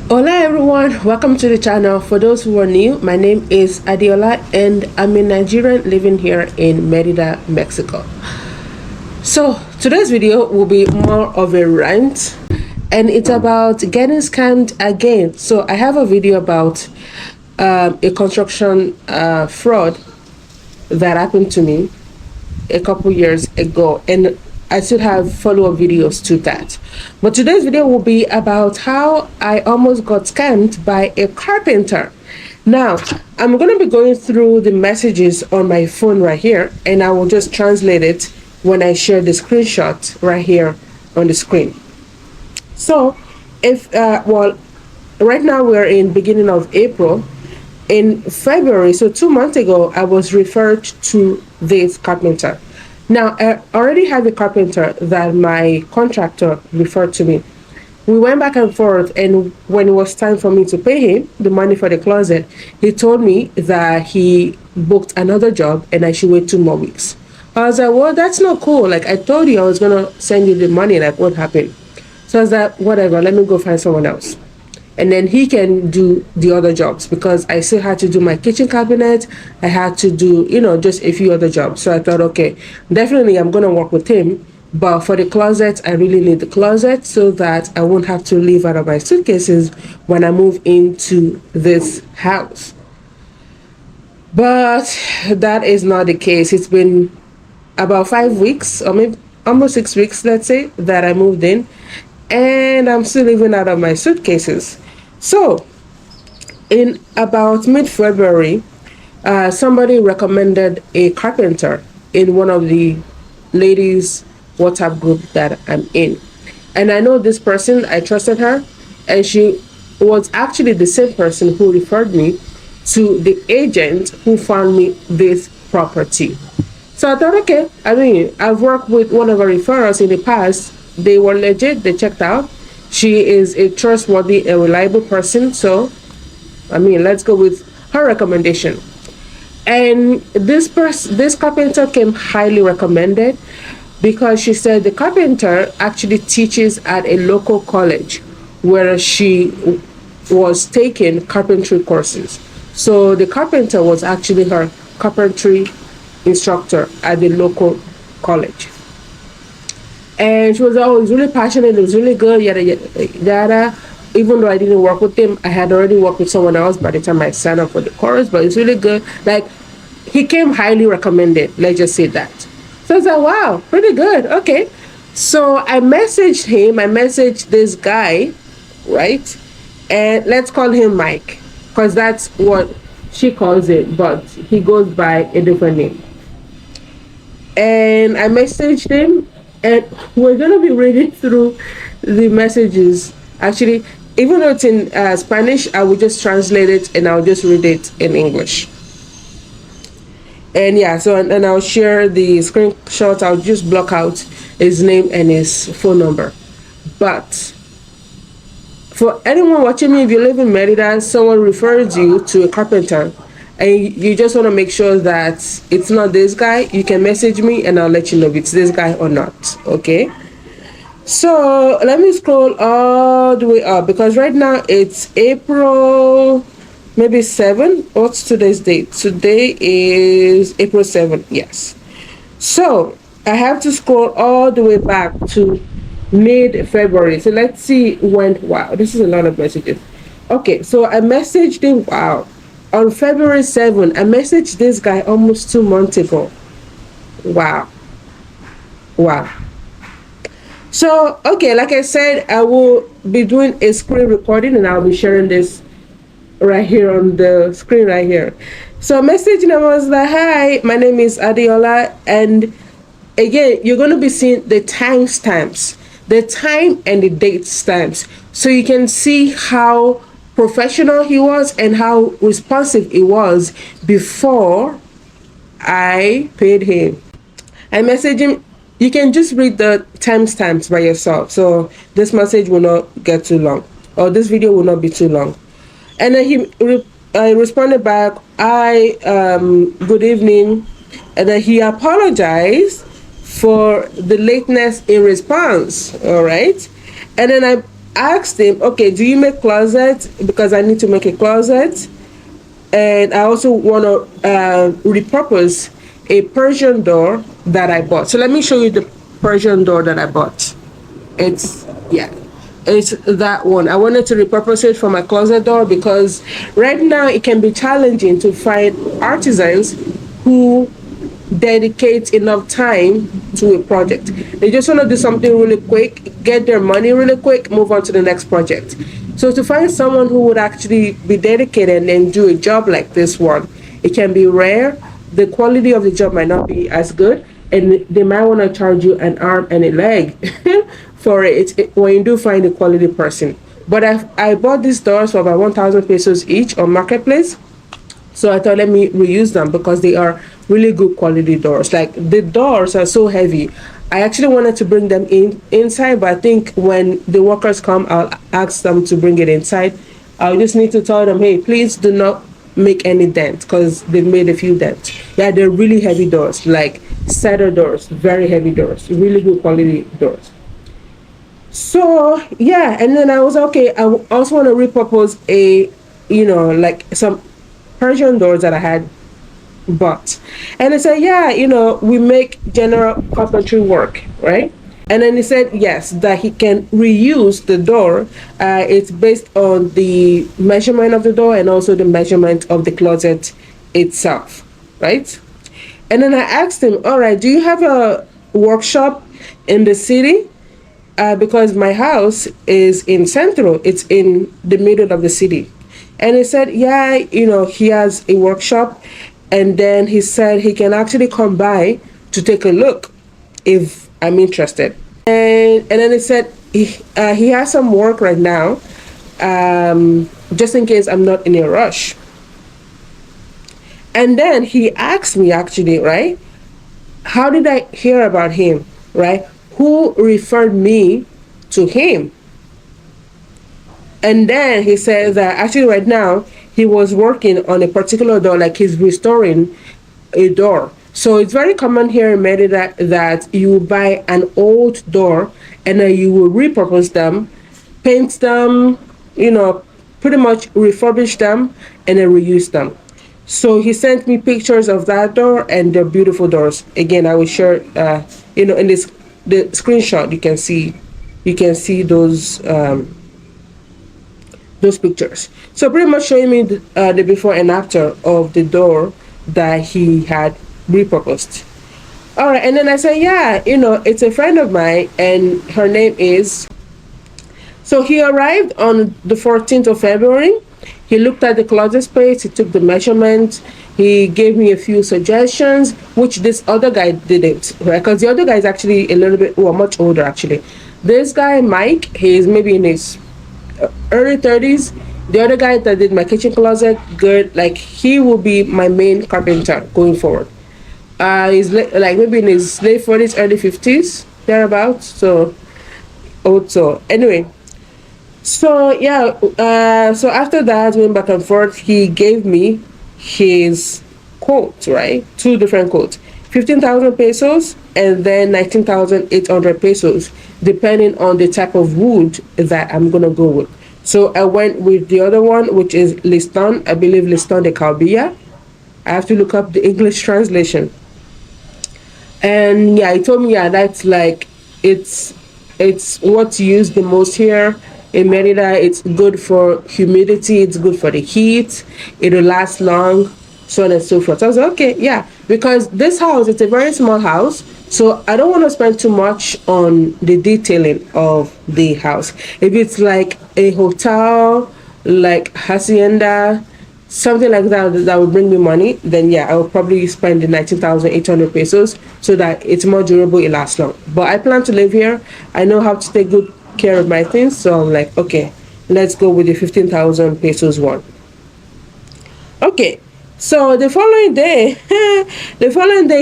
Hola everyone, welcome to the channel. For those who are new, my name is Adiola and I'm a Nigerian living here in Merida, Mexico. So today's video will be more of a rant and it's about getting scammed again. So I have a video about a construction fraud that happened to me a couple years ago, and I should have follow-up videos to that. But today's video will be about how I almost got scammed by a carpenter. Now, I'm going to be going through the messages on my phone right here, and I will just translate it when I share the screenshot right here on the screen. So, right now we're in beginning of April. In February, so 2 months ago, I was referred to this carpenter. Now, I already have a carpenter that my contractor referred to me. We went back and forth, and when it was time for me to pay him the money for the closet, he told me that he booked another job and I should wait 2 more weeks. I was like, well, that's not cool. Like, I told you I was going to send you the money. Like, what happened? So I was like, whatever, let me go find someone else. And then he can do the other jobs, because I still had to do my kitchen cabinet. I had to do, just a few other jobs. So I thought, okay, definitely I'm going to work with him. But for the closet, I really need the closet so that I won't have to leave out of my suitcases when I move into this house. But that is not the case. It's been about 5 weeks, or maybe almost 6 weeks, let's say, that I moved in. And I'm still living out of my suitcases. So, in about mid-February, somebody recommended a carpenter in one of the ladies' WhatsApp group that I'm in. And I know this person, I trusted her, and she was actually the same person who referred me to the agent who found me this property. So I thought, okay, I've worked with one of her referrals in the past. They were legit, they checked out. She is a trustworthy and reliable person. So, let's go with her recommendation. And this carpenter came highly recommended because she said the carpenter actually teaches at a local college where she was taking carpentry courses. So the carpenter was actually her carpentry instructor at the local college. And she was always really passionate. It was really good, yada, yada, yada. Even though I didn't work with him, I had already worked with someone else by the time I signed up for the course, but it's really good. Like, he came highly recommended, let's just say that. So I was like, wow, pretty good, okay. So I messaged him, I messaged this guy, right? And let's call him Mike, because that's what she calls it, but he goes by a different name. And I messaged him, and we're going to be reading through the messages. Actually, even though it's in Spanish, I will just translate it and I'll just read it in English. And yeah, so and I'll share the screenshot. I'll just block out his name and his phone number. But for anyone watching me, if you live in Merida, someone refers you to a carpenter, and you just want to make sure that it's not this guy, you can message me and I'll let you know if it's this guy or not, okay? So let me scroll all the way up, because right now it's April maybe 7. What's today's date? Today is April 7, yes. So I have to scroll all the way back to mid-February. So let's see when, wow, this is a lot of messages. Okay, so I messaged him, wow. On February 7, I messaged this guy almost 2 months ago. Wow. So, okay, like I said, I will be doing a screen recording and I'll be sharing this right here on the screen right here. So messaging him, I was like, hi, my name is Adiola. And again, you're going to be seeing the timestamps, the time and the date stamps. So you can see how professional he was and how responsive he was before I paid him. I messaged him. You can just read the timestamps by yourself, so this message will not get too long, or this video will not be too long. And then I responded back, good evening, and then he apologized for the lateness in response. All right, and then I I asked him, okay, do you make closets? Because I need to make a closet. And I also want to repurpose a Persian door that I bought. So let me show you the Persian door that I bought. It's, yeah, it's that one. I wanted to repurpose it for my closet door because right now it can be challenging to find artisans who dedicate enough time to a project. They just want to do something really quick, get their money really quick, move on to the next project. So to find someone who would actually be dedicated and do a job like this one, it can be rare. The quality of the job might not be as good, and they might want to charge you an arm and a leg for it when you do find a quality person. But I bought these doors for about 1,000 pesos each on Marketplace. So I thought, let me reuse them because they are really good quality doors. Like, the doors are so heavy. I actually wanted to bring them inside, but I think when the workers come, I'll ask them to bring it inside. I'll just need to tell them, hey, please do not make any dent because they've made a few dents. Yeah, they're really heavy doors, like cedar doors, very heavy doors, really good quality doors. So yeah, and then I was okay. I also want to repurpose a, like some Persian doors that I had bought. And they said, yeah, we make general carpentry work, right? And then he said, yes, that he can reuse the door. It's based on the measurement of the door and also the measurement of the closet itself, right? And then I asked him, all right, do you have a workshop in the city? Because my house is in Central, it's in the middle of the city. And he said, yeah, he has a workshop. And then he said he can actually come by to take a look if I'm interested. And then he said he has some work right now, just in case I'm not in a rush. And then he asked me, actually, right, how did I hear about him, right? Who referred me to him? And then he said that actually right now he was working on a particular door, like he's restoring a door. So it's very common here in Merida that you will buy an old door and then you will repurpose them, paint them, pretty much refurbish them and then reuse them. So he sent me pictures of that door, and they're beautiful doors. Again, I will share, in this the screenshot. You can see those pictures. So pretty much showing me the before and after of the door that he had repurposed. All right, and then I said, yeah, it's a friend of mine, and her name is. So he arrived on the 14th of February. He looked at the closet space, he took the measurement, he gave me a few suggestions, which this other guy didn't, right? Because the other guy is actually a little bit, well, much older actually. This guy, Mike, he's maybe in his early 30s. The other guy that did my kitchen closet, good, like he will be my main carpenter going forward. He's like maybe in his late 40s, early 50s, thereabouts. So, also, anyway. So yeah, so after that, went back and forth. He gave me his quote, right? Two different quotes: 15,000 pesos and then 19,800 pesos, depending on the type of wood that I'm gonna go with. So I went with the other one, which is Liston. I believe Liston de Calbilla. I have to look up the English translation. And yeah, he told me, yeah, that's like it's what's used the most here in Merida. It's good for humidity, it's good for the heat, it'll last long, so on and so forth. So I was like, okay, yeah, because this house, it's a very small house, so I don't want to spend too much on the detailing of the house. If it's like a hotel, like hacienda, something like that would bring me money, then yeah, I will probably spend the 19,800 pesos so that it's more durable, it lasts long. But I plan to live here. I know how to take good care of my things, so I'm like, okay, let's go with the 15,000 pesos one. Okay, so the following day,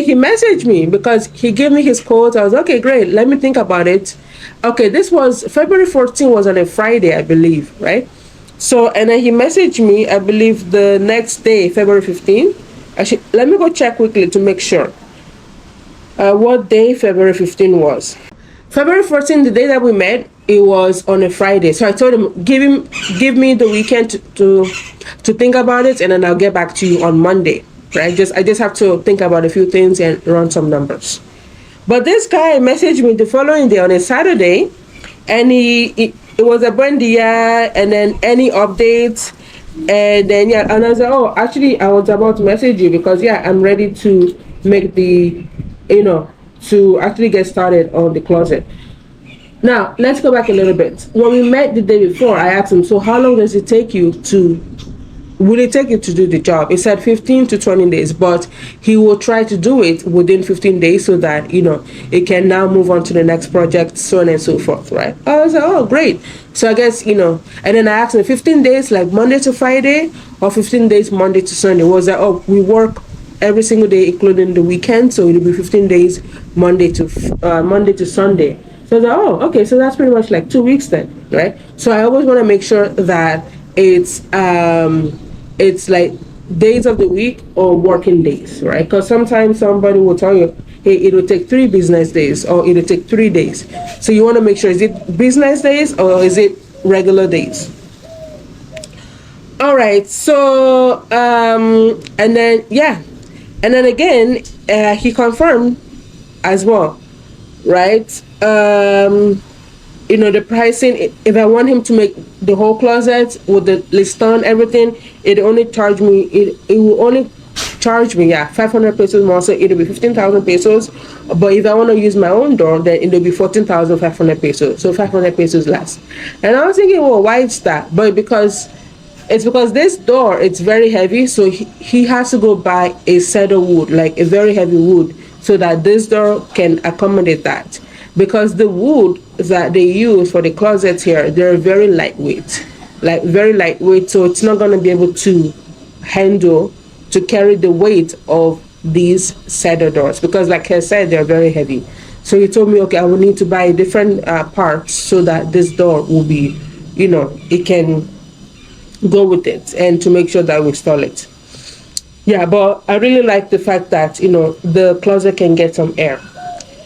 he messaged me because he gave me his quote. I was okay, great, let me think about it. Okay, this was February 14th, was on a Friday, I believe, right? So, and then he messaged me, I believe the next day, February 15th. Actually, let me go check quickly to make sure what day February 15th was. February 14th, the day that we met, it was on a Friday. So I told him, give me the weekend to think about it, and then I'll get back to you on Monday. Right? I just have to think about a few things and run some numbers. But this guy messaged me the following day on a Saturday, and it was a Buendia, and then any updates, and then yeah, and I was like, oh, actually, I was about to message you because yeah, I'm ready to make the, to actually get started on the closet. Now, let's go back a little bit. When we met the day before, I asked him, so how long does it take you to, will it take you to do the job? He said 15 to 20 days, but he will try to do it within 15 days so that, it can now move on to the next project, so on and so forth, right? I was like, oh, great. So I guess, and then I asked him, 15 days, like Monday to Friday, or 15 days, Monday to Sunday? Was that, oh, we work every single day, including the weekend, so it'll be 15 days, Monday to Sunday. So I was like, oh, okay, so that's pretty much like 2 weeks then, right? So I always want to make sure that it's like days of the week or working days, right? Because sometimes somebody will tell you, hey, it will take 3 business days or it will take 3 days. So you want to make sure, is it business days or is it regular days? All right, so and then again, he confirmed as well, right? The pricing, if I want him to make the whole closet with the list on everything, it will only charge me 500 pesos more, so it'll be 15,000 pesos. But if I want to use my own door, then it'll be 14,500 pesos, so 500 pesos less. And I was thinking, well, why is that? But because this door, it's very heavy, so he has to go buy a cedar wood, like a very heavy wood, so that this door can accommodate that. Because the wood that they use for the closets here, they're very lightweight, so it's not going to be able to carry the weight of these cedar doors, because like I said, they're very heavy. So he told me, okay, I will need to buy different parts so that this door will be, it can go with it, and to make sure that we install it. Yeah, but I really like the fact that, the closet can get some air.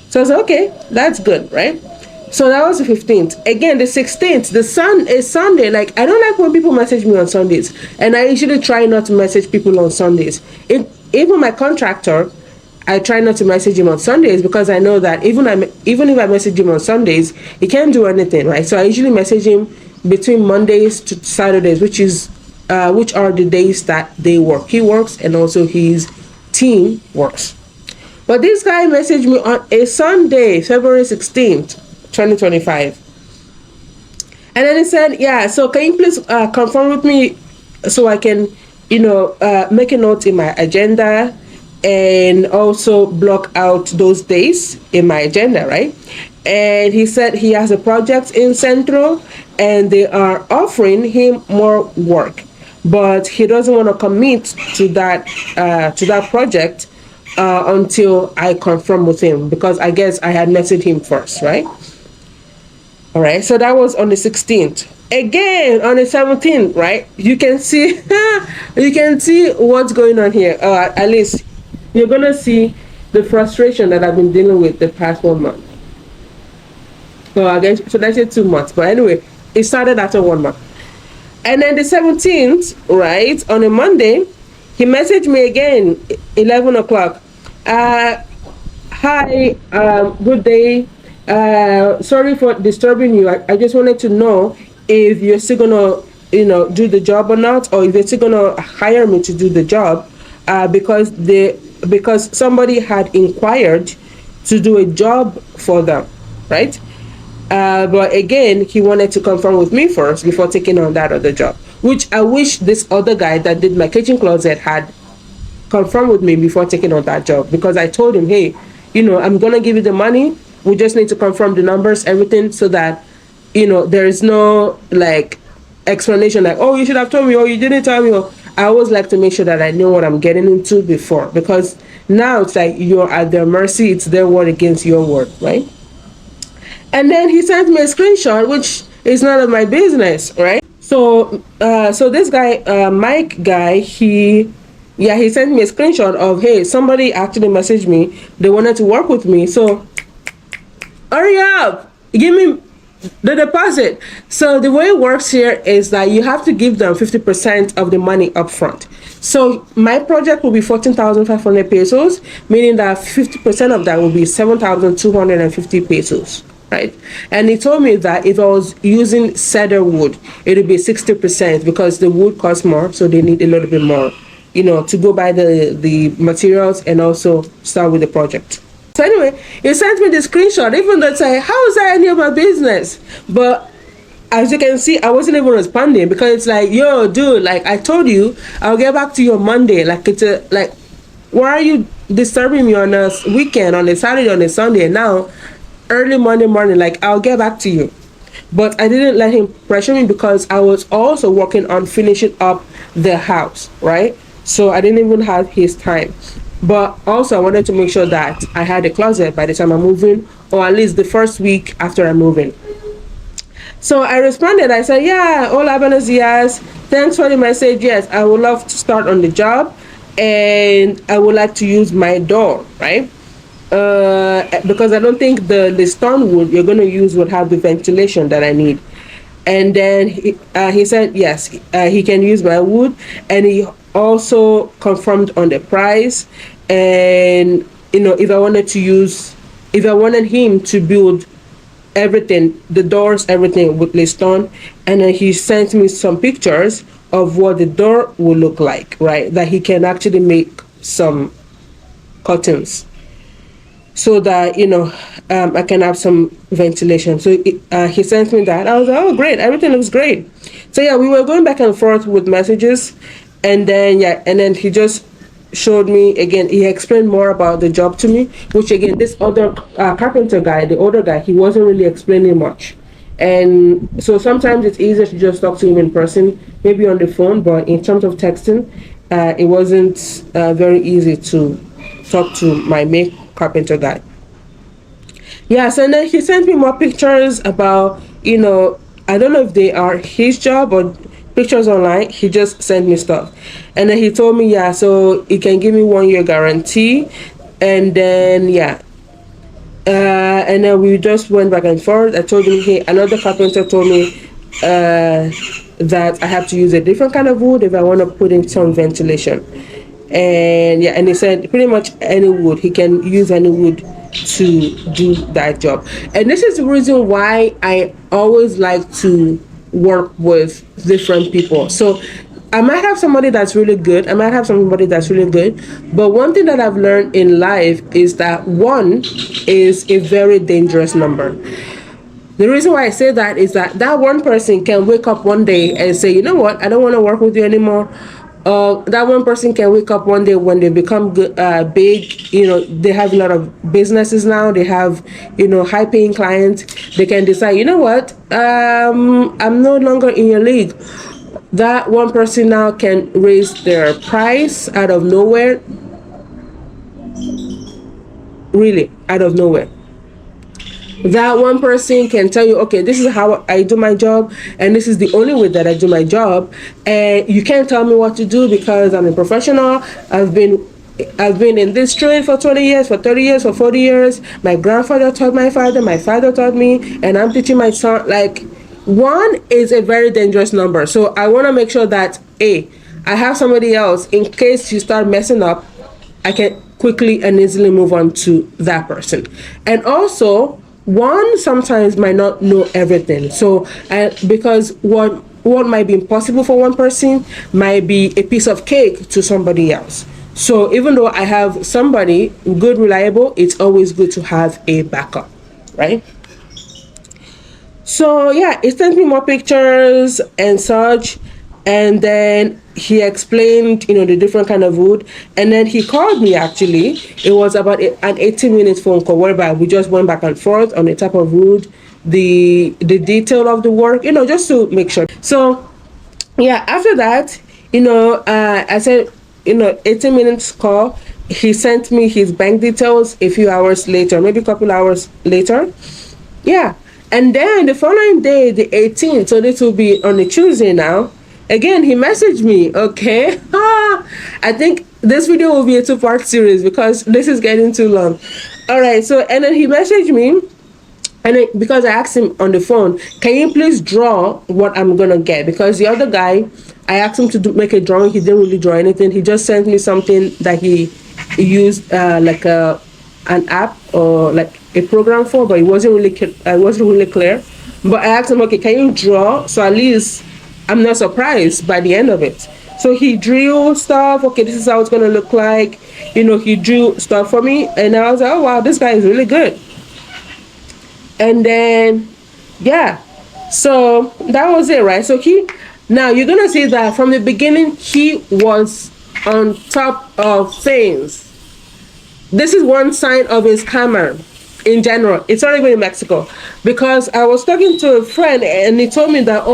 So I was like, okay, that's good, right? So that was the 15th. Again, the 16th, the sun is Sunday. Like, I don't like when people message me on Sundays. And I usually try not to message people on Sundays. Even my contractor, I try not to message him on Sundays, because I know that even if I message him on Sundays, he can't do anything, right? So I usually message him between Mondays to Saturdays, which are the days that they work. He works, and also his team works. But this guy messaged me on a Sunday, February 16th, 2025. And then he said, yeah, so can you please confirm with me so I can, make a note in my agenda and also block out those days in my agenda, right? And he said he has a project in Central and they are offering him more work, but he doesn't want to commit to that project until I confirm with him, because I guess I had messaged him first, right? All right, so that was on the 16th. Again, on the 17th, right? You can see what's going on here. At least you're gonna see the frustration that I've been dealing with the past 1 month. So I guess, should I say 2 months? But anyway, it started after 1 month. And then the 17th, right, on a Monday, he messaged me again, 11 o'clock. Hi, good day. Sorry for disturbing you. I just wanted to know if you're still gonna, do the job or not, or if you're still gonna hire me to do the job, because somebody had inquired to do a job for them, right? But again, he wanted to confirm with me first before taking on that other job, which I wish this other guy that did my kitchen closet had confirmed with me before taking on that job, because I told him, hey, I'm going to give you the money. We just need to confirm the numbers, everything, so that, there is no like explanation like, oh, you should have told me, or you didn't tell me. Or I always like to make sure that I know what I'm getting into before, because now it's like you're at their mercy. It's their word against your word, right? And then he sent me a screenshot, which is none of my business, right? So this guy, Mike guy, he sent me a screenshot of, hey, somebody actually messaged me. They wanted to work with me. So hurry up, give me The deposit. So the way it works here is that you have to give them 50% of the money up front. So my project will be 14,500 pesos, meaning that 50% of that will be 7,250 pesos, right? And he told me that if I was using cedar wood, it would be 60% because the wood costs more, so they need a little bit more, to go buy the materials and also start with the project. So anyway, he sent me the screenshot, even though it's like, how is that any of my business? But as you can see, I wasn't even responding because it's like, yo, dude, like I told you, I'll get back to you on Monday. Like like, why are you disturbing me on a weekend, on a Saturday, on a Sunday? Now, early Monday morning, like I'll get back to you. But I didn't let him pressure me because I was also working on finishing up the house, right? So I didn't even have his time. But also, I wanted to make sure that I had a closet by the time I'm moving, or at least the first week after I'm moving. So I responded. I said, yeah, hola, buenos dias. Thanks for the message. Yes, I would love to start on the job, and I would like to use my door, right? Because I don't think the stone wood you're going to use would have the ventilation that I need. And then he said yes, he can use my wood, and he also confirmed on the price. And if I wanted him to build everything, the doors, everything with the stone, and then he sent me some pictures of what the door will look like, right? That he can actually make some curtains so that I can have some ventilation. So he sent me that. I was like, oh great, everything looks great. So yeah, we were going back and forth with messages, and then he just showed me again. He explained more about the job to me, which again, this other carpenter guy, the older guy, he wasn't really explaining much. And so sometimes it's easier to just talk to him in person, maybe on the phone, but in terms of texting, it wasn't very easy to talk to my main carpenter guy. Yes, and then he sent me more pictures about, I don't know if they are his job or pictures online. He just sent me stuff. And then he told me, yeah, so he can give me 1 year guarantee. And then, yeah. And then we just went back and forth. I told him, hey, another carpenter told me that I have to use a different kind of wood if I want to put in some ventilation. And yeah, and he said pretty much any wood, he can use any wood to do that job. And this is the reason why I always like to work with different people. So I might have somebody that's really good, I might have somebody that's really good, but one thing that I've learned in life is that one is a very dangerous number. The reason why I say that is that one person can wake up one day and say, you know what, I don't want to work with you anymore. That one person can wake up one day when they become good, big, they have a lot of businesses now, they have, high paying clients. They can decide, you know what, I'm no longer in your league. That one person now can raise their price out of nowhere, really, out of nowhere. That one person can tell you, okay, this is how I do my job, and this is the only way that I do my job, and you can't tell me what to do because I'm a professional. I've been in this trade for 20 years, for 30 years, for 40 years. My grandfather taught my father taught me, and I'm teaching my son. Like, one is a very dangerous number. So I want to make sure that I have somebody else in case you start messing up. I can quickly and easily move on to that person. And also, one sometimes might not know everything. So because what might be impossible for one person might be a piece of cake to somebody else. So even though I have somebody good, reliable, it's always good to have a backup, right? So yeah, he sent me more pictures and such, and then he explained, the different kind of wood, and then he called me. Actually, it was about an 18-minute phone call whereby we just went back and forth on the type of wood, the detail of the work, just to make sure. So yeah, after that, I said, 18 minutes call. He sent me his bank details a few hours later, maybe a couple hours later. Yeah. And then the following day, the 18th, so this will be on a Tuesday now. Again, he messaged me, okay? I think this video will be a 2-part series because this is getting too long. All right, so, and then he messaged me And because I asked him on the phone, can you please draw what I'm gonna get? Because the other guy, I asked him to make a drawing. He didn't really draw anything. He just sent me something that he used like an app or like a program for, but it wasn't really clear. But I asked him, okay, can you draw? So at least I'm not surprised by the end of it. So he drew stuff. Okay, this is how it's gonna look like. He drew stuff for me, and I was like, oh wow, this guy is really good. And then, yeah, so that was it, right? So now you're gonna see that from the beginning he was on top of things. This is one sign of his hammer in general. It's not even in Mexico, because I was talking to a friend and he told me that,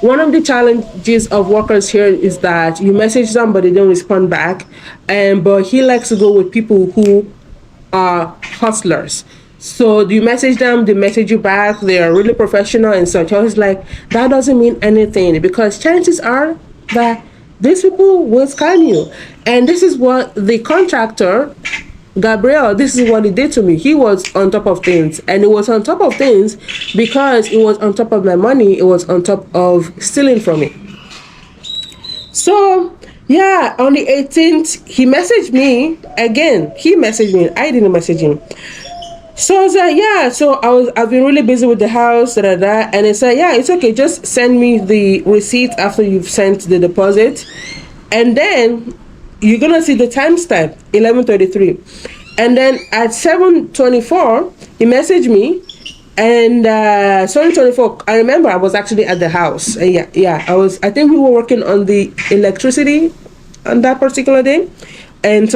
one of the challenges of workers here is that you message somebody, they don't respond back, but he likes to go with people who are hustlers. So you message them, they message you back, they are really professional and such. I was like, that doesn't mean anything, because chances are that these people will scam you. And this is what the contractor, Gabriel, this is what he did to me. He was on top of things. And it was on top of things because it was on top of my money. It was on top of stealing from me. So, yeah, on the 18th, he messaged me again. He messaged me. I didn't message him. So I was like, yeah. So I've been really busy with the house, and he said, yeah, it's okay. Just send me the receipt after you've sent the deposit, and then you're gonna see the timestamp 11:33, and then at 7:24 he messaged me, and 7:24. I remember I was actually at the house. Yeah. I think we were working on the electricity on that particular day. And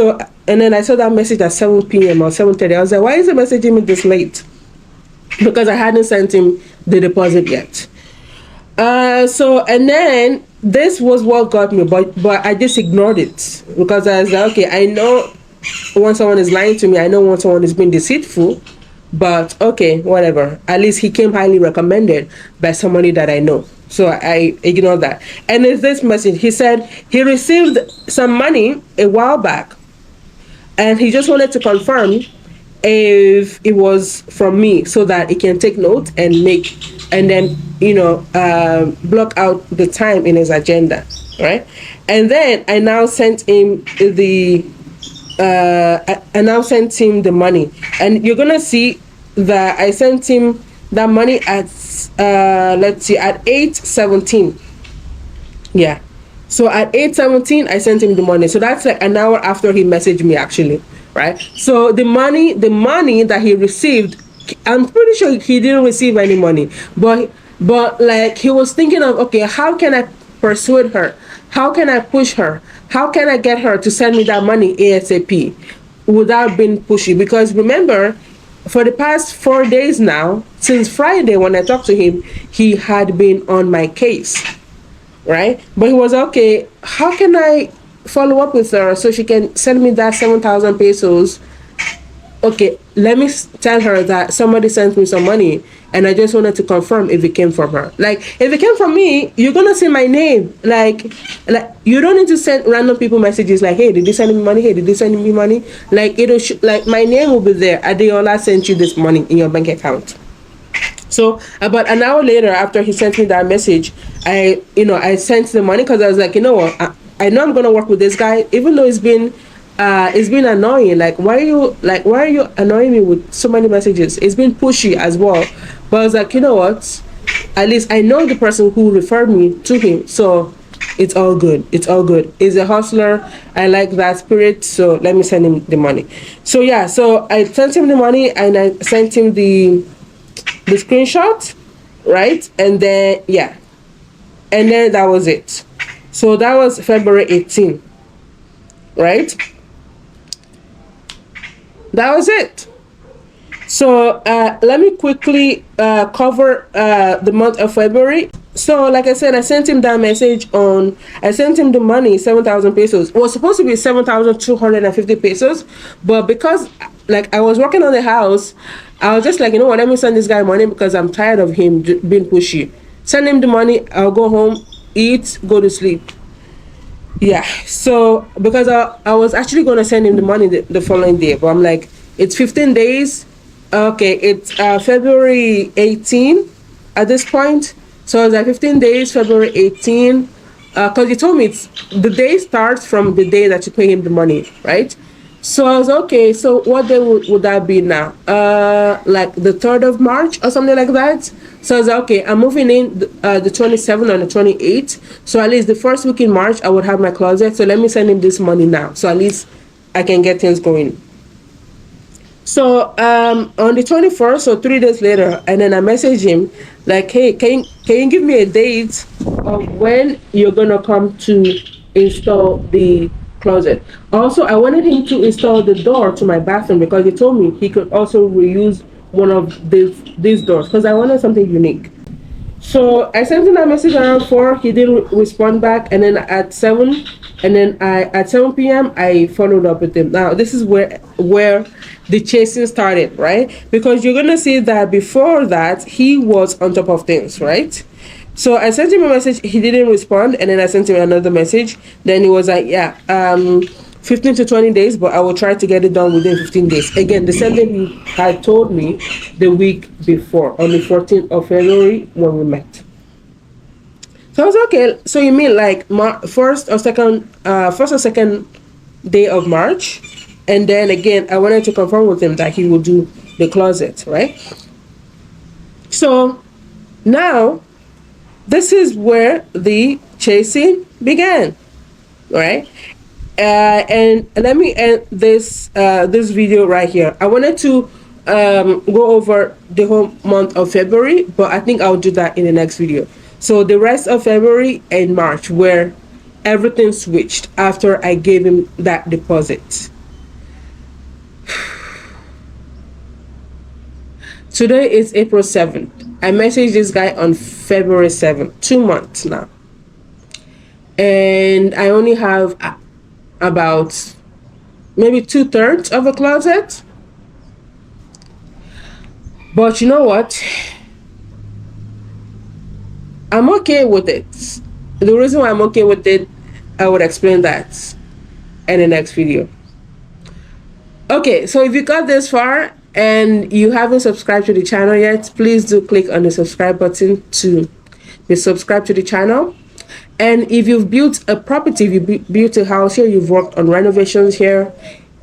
then I saw that message at 7 p.m. or 7:30. I was like, why is he messaging me this late? Because I hadn't sent him the deposit yet. And then this was what got me, but I just ignored it, because I was like, okay, I know when someone is lying to me, I know when someone is being deceitful, but okay, whatever. At least he came highly recommended by somebody that I know. So I ignored that. And there's this message. He said he received some money a while back, and he just wanted to confirm if it was from me, so that he can take note and then block out the time in his agenda, right? And then I now sent him the money, and you're gonna see that I sent him that money at at 8:17. Yeah, so at 8:17 I sent him the money. So that's like an hour after he messaged me, actually, right? So the money that he received, I'm pretty sure he didn't receive any money, but like he was thinking of, okay, how can I persuade her? How can I push her? How can I get her to send me that money ASAP without being pushy? Because remember, for the past 4 days now, since Friday when I talked to him, he had been on my case, right? But he was okay. How can I follow up with her so she can send me that 7,000 pesos? Okay, let me tell her that somebody sent me some money, and I just wanted to confirm if it came from her. Like, if it came from me, you're gonna see my name. Like you don't need to send random people messages like, hey, did you send me money? Hey, did you send me money? Like, like my name will be there. Adeola sent you this money in your bank account. So about an hour later, after he sent me that message, I sent the money, because I was like, you know what, I know I'm gonna work with this guy, even though it's been annoying. Like, why are you annoying me with so many messages? It's been pushy as well. But I was like, you know what? At least I know the person who referred me to him, so it's all good. It's all good. He's a hustler. I like that spirit, so let me send him the money. So yeah, so I sent him the money, and I sent him the screenshot, right? And then that was it. So that was February 18th, right? That was it. So let me quickly cover the month of February. So like I said, I sent him that message I sent him the money, 7,000 pesos. It was supposed to be 7,250 pesos, but because like I was working on the house, I was just like, you know what, let me send this guy money, because I'm tired of him being pushy. Send him the money, I'll go home, eat, go to sleep. Yeah, so because I was actually going to send him the money the following day, but I'm like, it's 15 days, Okay, it's February 18 at this point. So it's like 15 days, February 18. Because you told me it's the day starts from the day that you pay him the money, right? So I was okay. So what day would that be now? Like the 3rd of March or something like that. So I was like, okay, I'm moving in the 27th and the 28th. So at least the first week in March, I would have my closet. So let me send him this money now. So at least I can get things going. So on the 21st, so 3 days later, and then I message him like, hey, can you give me a date of when you're gonna come to install the closet? Also, I wanted him to install the door to my bathroom because he told me he could also reuse one of these doors because I wanted something unique. So I sent him a message around 4. He didn't respond back, and then at 7, and then I at 7 p.m. I followed up with him. Now this is where the chasing started, right? Because you're gonna see that before that he was on top of things, right? So I sent him a message. He didn't respond, and then I sent him another message. Then he was like, "Yeah, 15 to 20 days, but I will try to get it done within 15 days." Again, the same thing he had told me the week before, on the 14th of February when we met. So I was okay. So you mean like first or second day of March, and then again, I wanted to confirm with him that he would do the closet, right? So now this is where the chasing began, right? And let me end this video right here. I wanted to go over the whole month of February, but I think I'll do that in the next video. So the rest of February and March, where everything switched after I gave him that deposit. Today is April 7th. I messaged this guy on February 7th, 2 months now. And I only have about maybe 2/3 of a closet. But you know what? I'm okay with it. The reason why I'm okay with it, I would explain that in the next video. Okay, so if you got this far and you haven't subscribed to the channel yet, please do click on the subscribe button to be subscribed to the channel. And if you've built a property, if you built a house here, you've worked on renovations here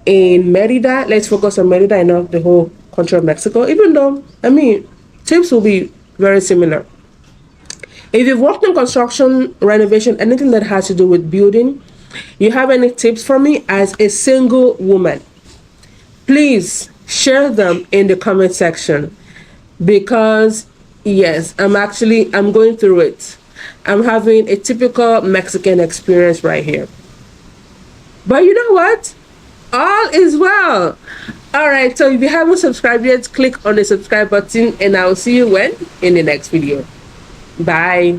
in Merida, let's focus on Merida and not the whole country of Mexico, even though, I mean, tips will be very similar. If you've worked on construction, renovation, anything that has to do with building, you have any tips for me as a single woman, please share them in the comment section, because yes, I'm going through it. I'm having a typical Mexican experience right here. But you know what? All is well. All right, so if you haven't subscribed yet, click on the subscribe button, and I'll see you in the next video. Bye.